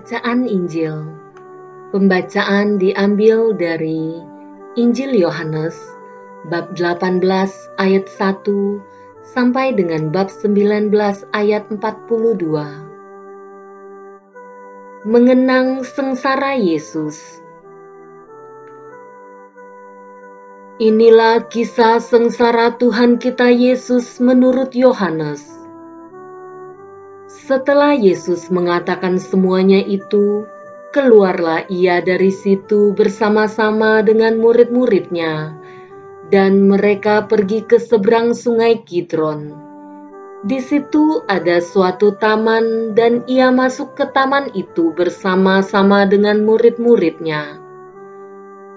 Bacaan Injil. Pembacaan diambil dari Injil Yohanes bab 18 ayat 1 sampai dengan bab 19 ayat 42. Mengenang sengsara Yesus. Inilah kisah sengsara Tuhan kita Yesus menurut Yohanes. Setelah Yesus mengatakan semuanya itu, keluarlah ia dari situ bersama-sama dengan murid-muridnya, dan mereka pergi ke seberang sungai Kidron. Di situ ada suatu taman, dan ia masuk ke taman itu bersama-sama dengan murid-muridnya.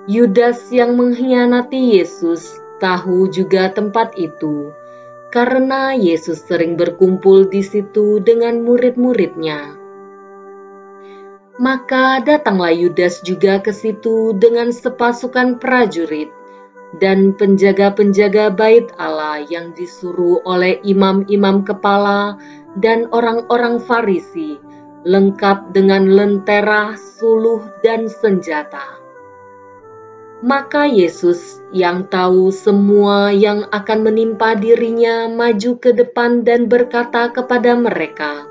Yudas yang mengkhianati Yesus tahu juga tempat itu, karena Yesus sering berkumpul di situ dengan murid-muridnya. Maka datanglah Yudas juga ke situ dengan sepasukan prajurit dan penjaga-penjaga bait Allah yang disuruh oleh imam-imam kepala dan orang-orang Farisi, lengkap dengan lentera, suluh, dan senjata. Maka Yesus yang tahu semua yang akan menimpa dirinya maju ke depan dan berkata kepada mereka,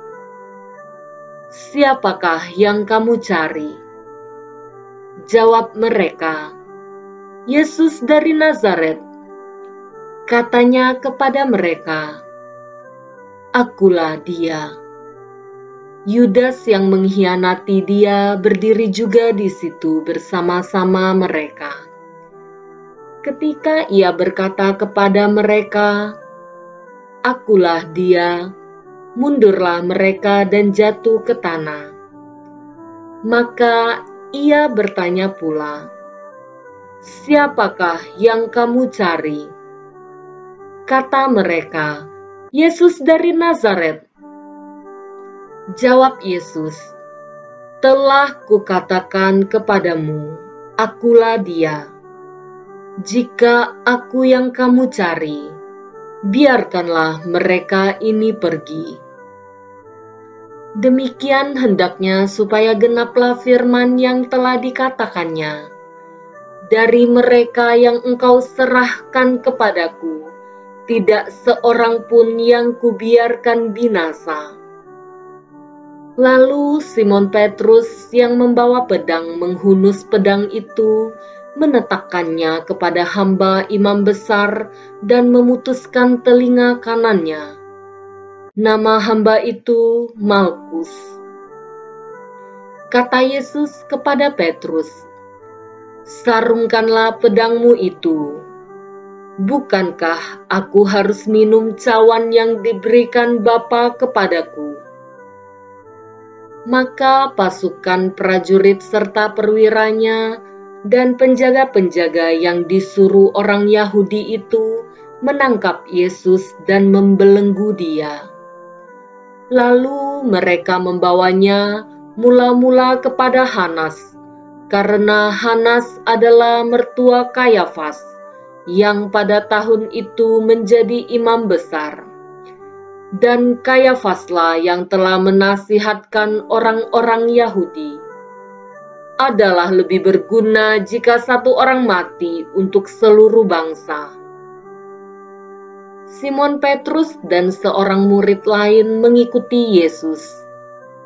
"Siapakah yang kamu cari?" Jawab mereka, "Yesus dari Nazaret." Katanya kepada mereka, "Akulah dia." Yudas yang mengkhianati dia berdiri juga di situ bersama-sama mereka. Ketika ia berkata kepada mereka, "Akulah dia," mundurlah mereka dan jatuh ke tanah. Maka ia bertanya pula, "Siapakah yang kamu cari?" Kata mereka, "Yesus dari Nazaret." Jawab Yesus, "Telah kukatakan kepadamu, akulah dia. Jika aku yang kamu cari, biarkanlah mereka ini pergi." Demikian hendaknya supaya genaplah firman yang telah dikatakannya, "Dari mereka yang engkau serahkan kepadaku, tidak seorang pun yang kubiarkan binasa." Lalu Simon Petrus yang membawa pedang menghunus pedang itu, menetakkannya kepada hamba imam besar dan memutuskan telinga kanannya. Nama hamba itu Malkus. Kata Yesus kepada Petrus, "Sarungkanlah pedangmu itu. Bukankah aku harus minum cawan yang diberikan Bapa kepadaku?" Maka pasukan prajurit serta perwiranya dan penjaga-penjaga yang disuruh orang Yahudi itu menangkap Yesus dan membelenggu dia. Lalu mereka membawanya mula-mula kepada Hanas, karena Hanas adalah mertua Kayafas, yang pada tahun itu menjadi imam besar. Dan Kayafaslah yang telah menasihatkan orang-orang Yahudi, "Adalah lebih berguna jika satu orang mati untuk seluruh bangsa." Simon Petrus dan seorang murid lain mengikuti Yesus.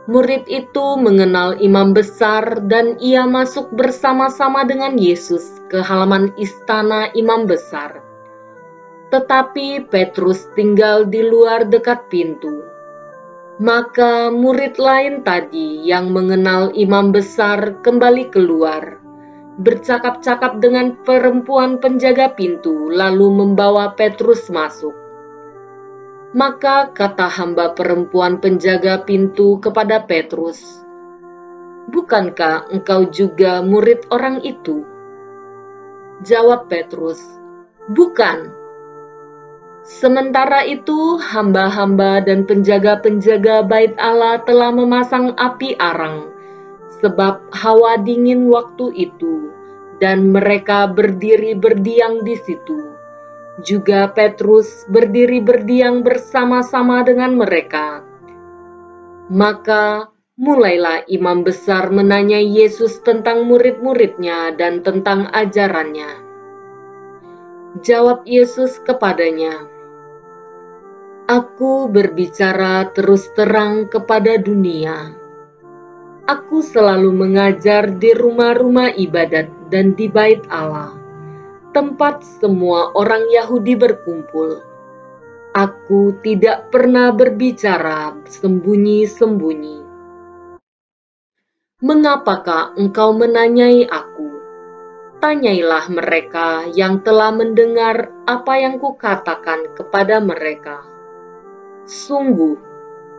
Murid itu mengenal imam besar dan ia masuk bersama-sama dengan Yesus ke halaman istana imam besar. Tetapi Petrus tinggal di luar dekat pintu. Maka murid lain tadi yang mengenal imam besar kembali keluar, bercakap-cakap dengan perempuan penjaga pintu, lalu membawa Petrus masuk. Maka kata hamba perempuan penjaga pintu kepada Petrus, "Bukankah engkau juga murid orang itu?" Jawab Petrus, "Bukan." Sementara itu, hamba-hamba dan penjaga-penjaga bait Allah telah memasang api arang, sebab hawa dingin waktu itu, dan mereka berdiri berdiam di situ. Juga Petrus berdiri berdiam bersama-sama dengan mereka. Maka Mulailah imam besar menanyai Yesus tentang murid-muridnya dan tentang ajarannya. Jawab Yesus kepadanya, "Aku berbicara terus terang kepada dunia. Aku selalu mengajar di rumah-rumah ibadat dan di bait Allah, tempat semua orang Yahudi berkumpul. Aku tidak pernah berbicara sembunyi-sembunyi. Mengapakah engkau menanyai aku? Tanyailah mereka yang telah mendengar apa yang kukatakan kepada mereka. Sungguh,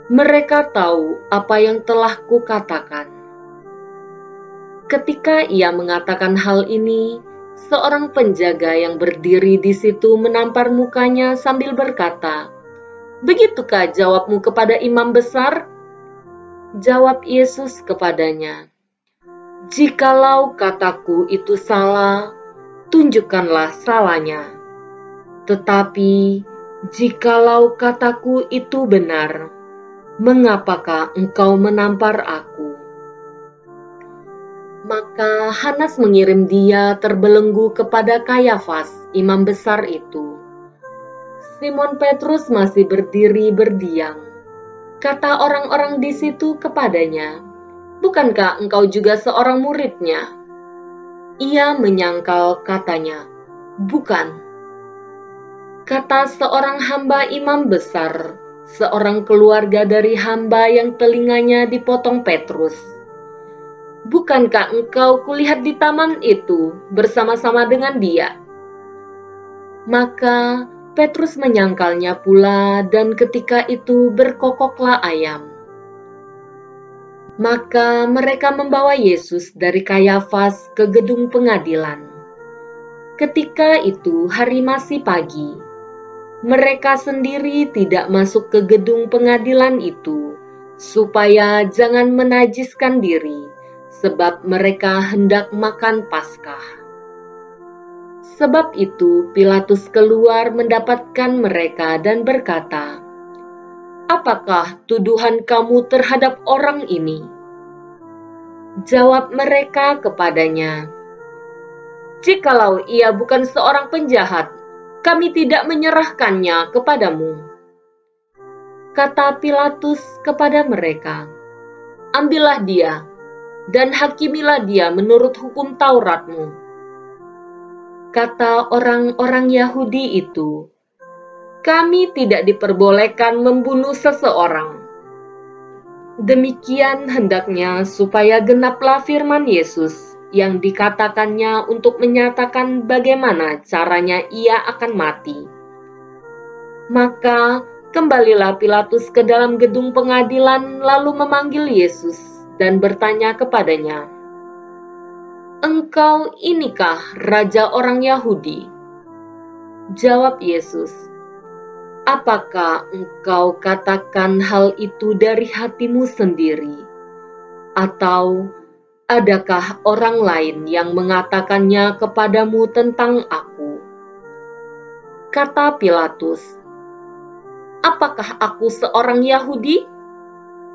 mereka tahu apa yang telah kukatakan." Ketika ia mengatakan hal ini, seorang penjaga yang berdiri di situ menampar mukanya sambil berkata, "Begitukah jawabmu kepada imam besar?" Jawab Yesus kepadanya, "Jikalau kataku itu salah, tunjukkanlah salahnya. Tetapi jikalau kataku itu benar, mengapakah engkau menampar aku?" Maka Hanas mengirim dia terbelenggu kepada Kayafas, imam besar itu. Simon Petrus masih berdiri berdiam. Kata orang-orang di situ kepadanya, "Bukankah engkau juga seorang muridnya?" Ia menyangkal katanya, "Bukan." Kata seorang hamba imam besar, seorang keluarga dari hamba yang telinganya dipotong Petrus, "Bukankah engkau kulihat di taman itu bersama-sama dengan dia?" Maka Petrus menyangkalnya pula, dan ketika itu berkokoklah ayam. Maka mereka membawa Yesus dari Kayafas ke gedung pengadilan. Ketika itu hari masih pagi. Mereka sendiri tidak masuk ke gedung pengadilan itu, supaya jangan menajiskan diri, sebab mereka hendak makan Paskah. Sebab itu Pilatus keluar mendapatkan mereka dan berkata, "Apakah tuduhan kamu terhadap orang ini?" Jawab mereka kepadanya, "Jikalau ia bukan seorang penjahat, kami tidak menyerahkannya kepadamu." Kata Pilatus kepada mereka, "Ambillah dia, dan hakimilah dia menurut hukum Tauratmu." Kata orang-orang Yahudi itu, "Kami tidak diperbolehkan membunuh seseorang." Demikian hendaknya supaya genaplah firman Yesus yang dikatakannya untuk menyatakan bagaimana caranya ia akan mati. Maka kembalilah Pilatus ke dalam gedung pengadilan lalu memanggil Yesus dan bertanya kepadanya, "Engkau inikah raja orang Yahudi?" Jawab Yesus, "Apakah engkau katakan hal itu dari hatimu sendiri? Atau adakah orang lain yang mengatakannya kepadamu tentang aku?" Kata Pilatus, "Apakah aku seorang Yahudi?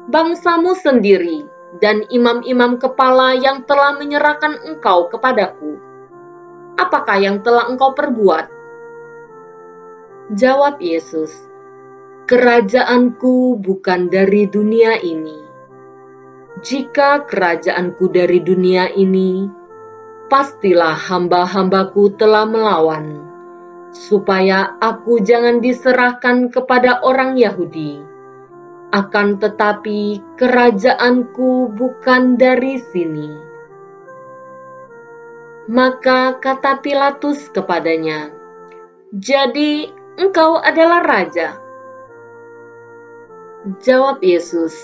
Bangsamu sendiri dan imam-imam kepala yang telah menyerahkan engkau kepadaku. Apakah yang telah engkau perbuat?" Jawab Yesus, "Kerajaanku bukan dari dunia ini. Jika kerajaanku dari dunia ini, pastilah hamba-hambaku telah melawan, supaya aku jangan diserahkan kepada orang Yahudi. Akan tetapi kerajaanku bukan dari sini." Maka kata Pilatus kepadanya, "Jadi engkau adalah raja?" Jawab Yesus,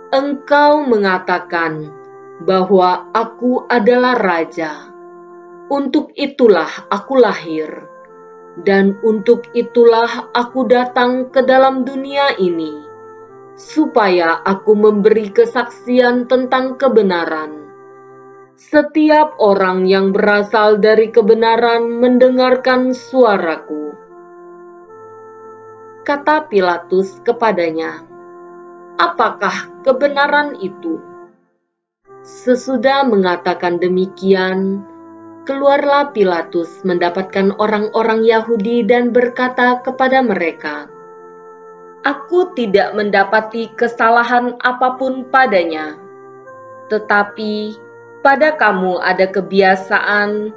"Engkau mengatakan bahwa aku adalah raja. Untuk itulah aku lahir, dan untuk itulah aku datang ke dalam dunia ini, supaya aku memberi kesaksian tentang kebenaran. Setiap orang yang berasal dari kebenaran mendengarkan suaraku." Kata Pilatus kepadanya, apakah kebenaran itu?" Sesudah mengatakan demikian, keluarlah Pilatus mendapatkan orang-orang Yahudi dan berkata kepada mereka, "Aku tidak mendapati kesalahan apapun padanya. Tetapi pada kamu ada kebiasaan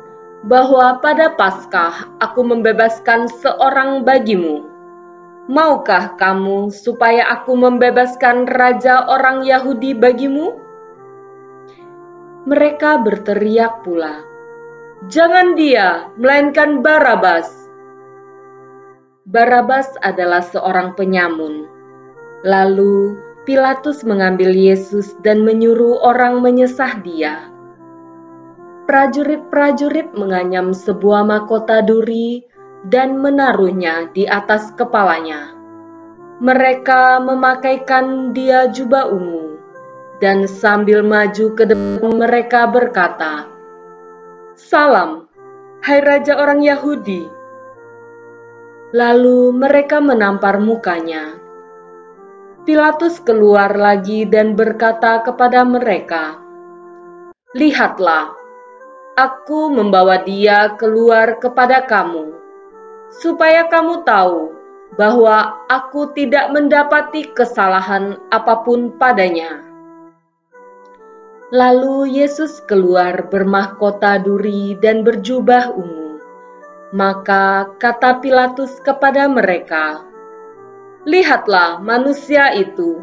bahwa pada Paskah aku membebaskan seorang bagimu. Maukah kamu supaya aku membebaskan raja orang Yahudi bagimu?" Mereka berteriak pula, "Jangan dia, melainkan Barabas." Barabas adalah seorang penyamun. Lalu Pilatus mengambil Yesus dan menyuruh orang menyesah dia. Prajurit-prajurit menganyam sebuah mahkota duri dan menaruhnya di atas kepalanya. Mereka memakaikan dia jubah ungu, dan sambil maju ke depan mereka berkata, "Salam, hai Raja orang Yahudi." Lalu mereka menampar mukanya. Pilatus keluar lagi dan berkata kepada mereka, "Lihatlah, aku membawa dia keluar kepada kamu, supaya kamu tahu bahwa aku tidak mendapati kesalahan apapun padanya." Lalu Yesus keluar bermahkota duri dan berjubah ungu. Maka kata Pilatus kepada mereka, "Lihatlah manusia itu."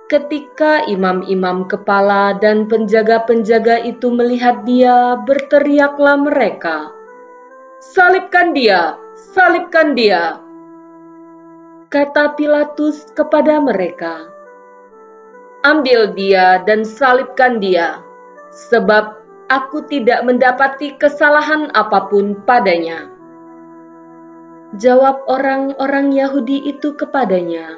Ketika imam-imam kepala dan penjaga-penjaga itu melihat dia, berteriaklah mereka, "Salibkan dia! Salibkan dia!" Kata Pilatus kepada mereka, "Ambil dia dan salibkan dia, sebab aku tidak mendapati kesalahan apapun padanya." Jawab orang-orang Yahudi itu kepadanya,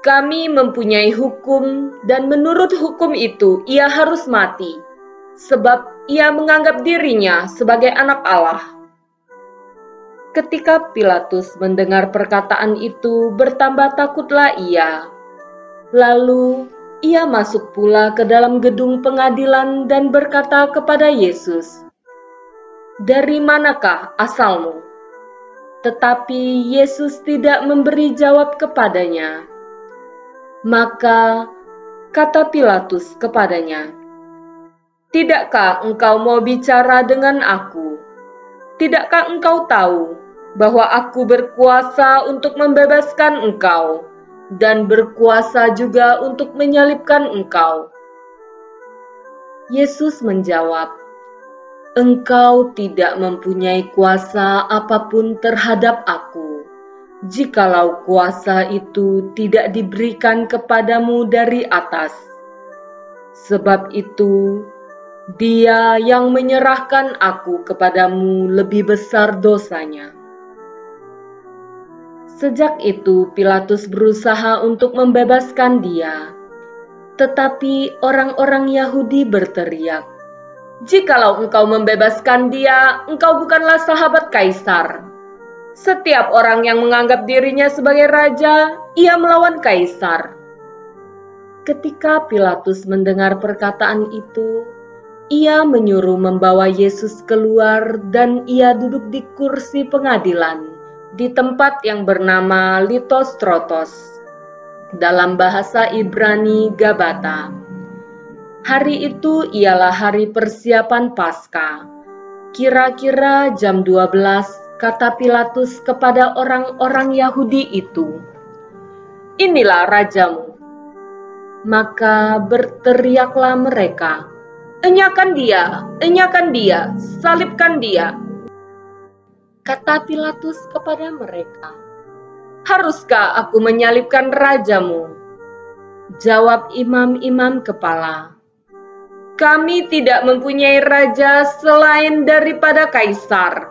"Kami mempunyai hukum, dan menurut hukum itu ia harus mati, sebab ia menganggap dirinya sebagai anak Allah." Ketika Pilatus mendengar perkataan itu, bertambah takutlah ia. Lalu ia masuk pula ke dalam gedung pengadilan dan berkata kepada Yesus, "Dari manakah asalmu?" Tetapi Yesus tidak memberi jawab kepadanya. Maka kata Pilatus kepadanya, "Tidakkah engkau mau bicara dengan aku? Tidakkah engkau tahu bahwa aku berkuasa untuk membebaskan engkau dan berkuasa juga untuk menyalibkan engkau?" Yesus menjawab, "Engkau tidak mempunyai kuasa apapun terhadap aku, jikalau kuasa itu tidak diberikan kepadamu dari atas. Sebab itu, Dia yang menyerahkan aku kepadamu lebih besar dosanya." Sejak itu Pilatus berusaha untuk membebaskan dia. Tetapi orang-orang Yahudi berteriak, "Jikalau engkau membebaskan dia, engkau bukanlah sahabat Kaisar. Setiap orang yang menganggap dirinya sebagai raja, ia melawan Kaisar." Ketika Pilatus mendengar perkataan itu, ia menyuruh membawa Yesus keluar dan ia duduk di kursi pengadilan di tempat yang bernama Litostrotos, dalam bahasa Ibrani Gabata. Hari itu ialah hari persiapan Paskah. Kira-kira jam 12, kata Pilatus kepada orang-orang Yahudi itu, "Inilah rajamu." Maka berteriaklah mereka, "Enyahkan dia, enyahkan dia, salibkan dia." Kata Pilatus kepada mereka, "Haruskah aku menyalibkan rajamu?" Jawab imam-imam kepala, "Kami tidak mempunyai raja selain daripada Kaisar."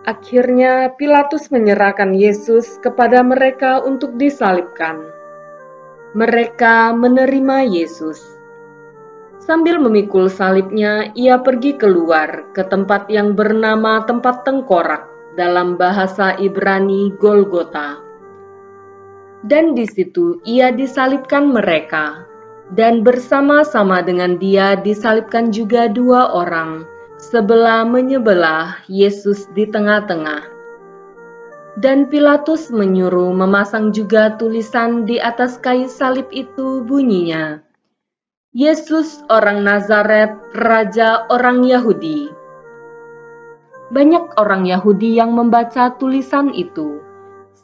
Akhirnya Pilatus menyerahkan Yesus kepada mereka untuk disalibkan. Mereka menerima Yesus. Sambil memikul salibnya, ia pergi keluar ke tempat yang bernama tempat tengkorak, dalam bahasa Ibrani Golgota. Dan di situ ia disalibkan mereka, dan bersama-sama dengan dia disalibkan juga dua orang, sebelah menyebelah Yesus di tengah-tengah. Dan Pilatus menyuruh memasang juga tulisan di atas kayu salib itu, bunyinya, Yesus orang Nazaret, Raja orang Yahudi. Banyak orang Yahudi yang membaca tulisan itu,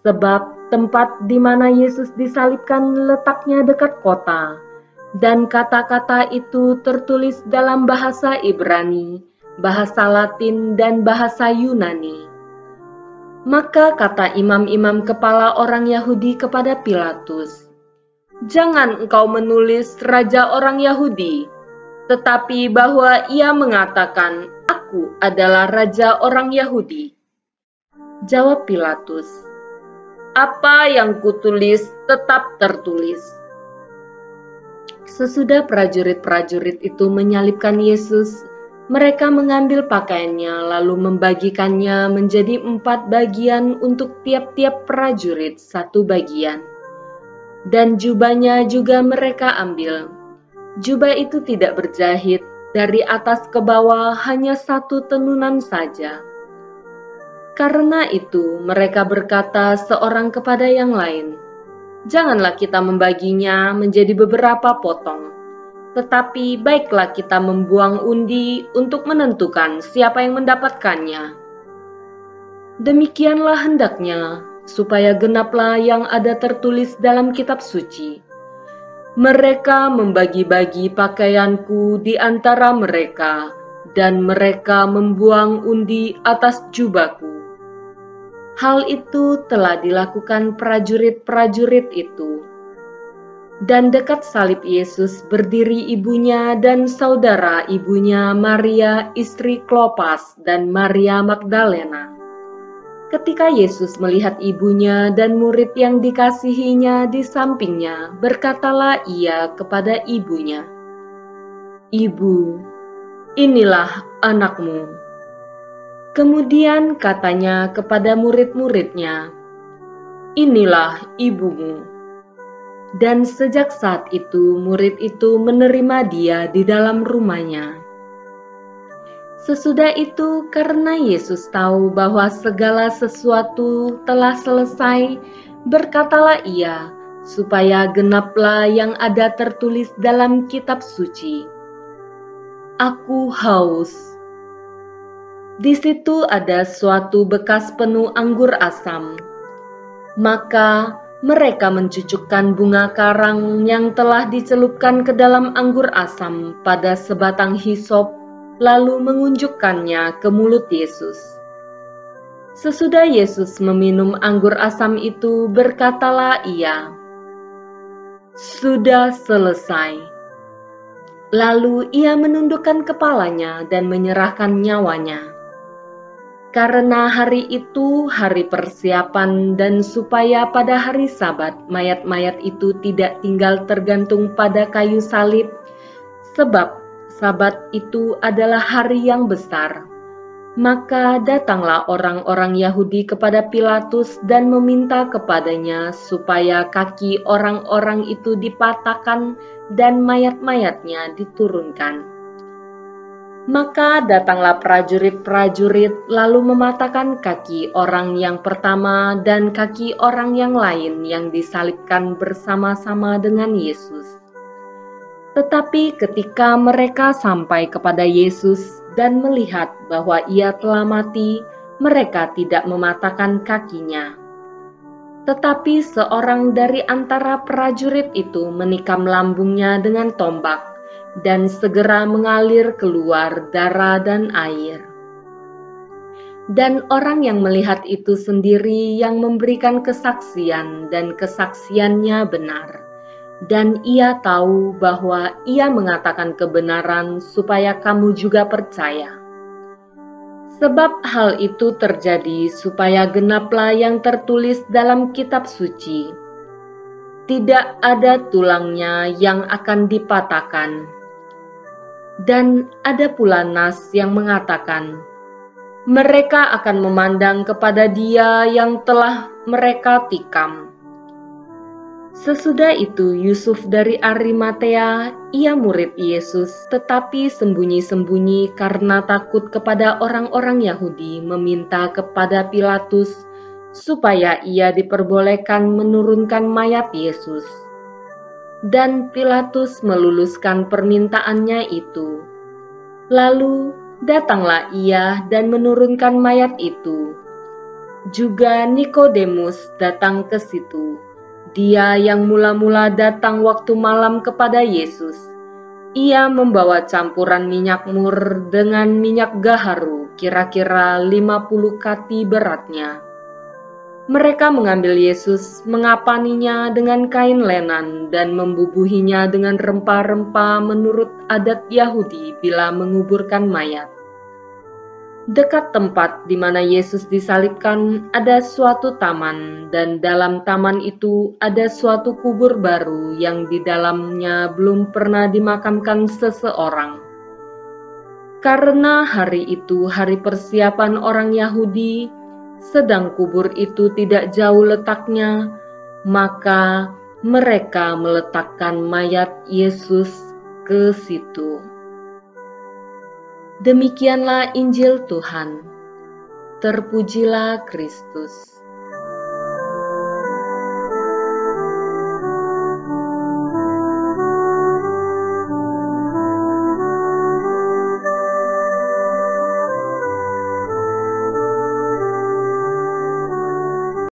sebab tempat di mana Yesus disalibkan letaknya dekat kota, dan kata-kata itu tertulis dalam bahasa Ibrani, bahasa Latin, dan bahasa Yunani. Maka kata imam-imam kepala orang Yahudi kepada Pilatus, "Jangan engkau menulis Raja orang Yahudi, tetapi bahwa ia mengatakan, 'Aku adalah Raja orang Yahudi.'" Jawab Pilatus, "Apa yang kutulis tetap tertulis." Sesudah prajurit-prajurit itu menyalibkan Yesus, mereka mengambil pakaiannya lalu membagikannya menjadi 4 bagian untuk tiap-tiap prajurit 1 bagian. Dan jubahnya juga mereka ambil. Jubah itu tidak berjahit, dari atas ke bawah hanya 1 tenunan saja. Karena itu mereka berkata seorang kepada yang lain, "Janganlah kita membaginya menjadi beberapa potong, tetapi baiklah kita membuang undi untuk menentukan siapa yang mendapatkannya." Demikianlah hendaknya, supaya genaplah yang ada tertulis dalam kitab suci. "Mereka membagi-bagi pakaianku di antara mereka, dan mereka membuang undi atas jubahku." Hal itu telah dilakukan prajurit-prajurit itu. Dan dekat salib Yesus berdiri ibunya dan saudara ibunya Maria istri Klopas dan Maria Magdalena. Ketika Yesus melihat ibunya dan murid yang dikasihinya di sampingnya, berkatalah ia kepada ibunya, "Ibu, inilah anakmu." Kemudian katanya kepada murid-muridnya, "Inilah ibumu." Dan sejak saat itu murid itu menerima dia di dalam rumahnya. Sesudah itu, karena Yesus tahu bahwa segala sesuatu telah selesai, berkatalah ia, supaya genaplah yang ada tertulis dalam kitab suci, "Aku haus." Di situ ada suatu bekas penuh anggur asam. Maka mereka mencucukkan bunga karang yang telah dicelupkan ke dalam anggur asam pada sebatang hisop, lalu mengunjukkannya ke mulut Yesus. Sesudah Yesus meminum anggur asam itu, berkatalah ia, "Sudah selesai." Lalu ia menundukkan kepalanya dan menyerahkan nyawanya. Karena hari itu hari persiapan dan supaya pada hari Sabat mayat-mayat itu tidak tinggal tergantung pada kayu salib, sebab Sabat itu adalah hari yang besar. Maka datanglah orang-orang Yahudi kepada Pilatus dan meminta kepadanya supaya kaki orang-orang itu dipatahkan dan mayat-mayatnya diturunkan. Maka datanglah prajurit-prajurit lalu mematahkan kaki orang yang pertama dan kaki orang yang lain yang disalibkan bersama-sama dengan Yesus. Tetapi ketika mereka sampai kepada Yesus dan melihat bahwa ia telah mati, mereka tidak mematahkan kakinya. Tetapi seorang dari antara prajurit itu menikam lambungnya dengan tombak, dan segera mengalir keluar darah dan air. Dan orang yang melihat itu sendiri yang memberikan kesaksian, dan kesaksiannya benar. Dan ia tahu bahwa ia mengatakan kebenaran supaya kamu juga percaya. Sebab hal itu terjadi supaya genaplah yang tertulis dalam kitab suci. Tidak ada tulangnya yang akan dipatahkan. Dan ada pula nas yang mengatakan, mereka akan memandang kepada Dia yang telah mereka tikam. Sesudah itu Yusuf dari Arimatea, ia murid Yesus, tetapi sembunyi-sembunyi karena takut kepada orang-orang Yahudi, meminta kepada Pilatus supaya ia diperbolehkan menurunkan mayat Yesus. Dan Pilatus meluluskan permintaannya itu. Lalu datanglah ia dan menurunkan mayat itu. Juga Nikodemus datang ke situ. Dia yang mula-mula datang waktu malam kepada Yesus. Ia membawa campuran minyak mur dengan minyak gaharu, kira-kira 50 kati beratnya. Mereka mengambil Yesus, mengapaninya dengan kain lenan dan membubuhinya dengan rempah-rempah menurut adat Yahudi bila menguburkan mayat. Dekat tempat di mana Yesus disalibkan ada suatu taman, dan dalam taman itu ada suatu kubur baru yang di dalamnya belum pernah dimakamkan seseorang. Karena hari itu hari persiapan orang Yahudi, sedang kubur itu tidak jauh letaknya, maka mereka meletakkan mayat Yesus ke situ. Demikianlah Injil Tuhan. Terpujilah Kristus.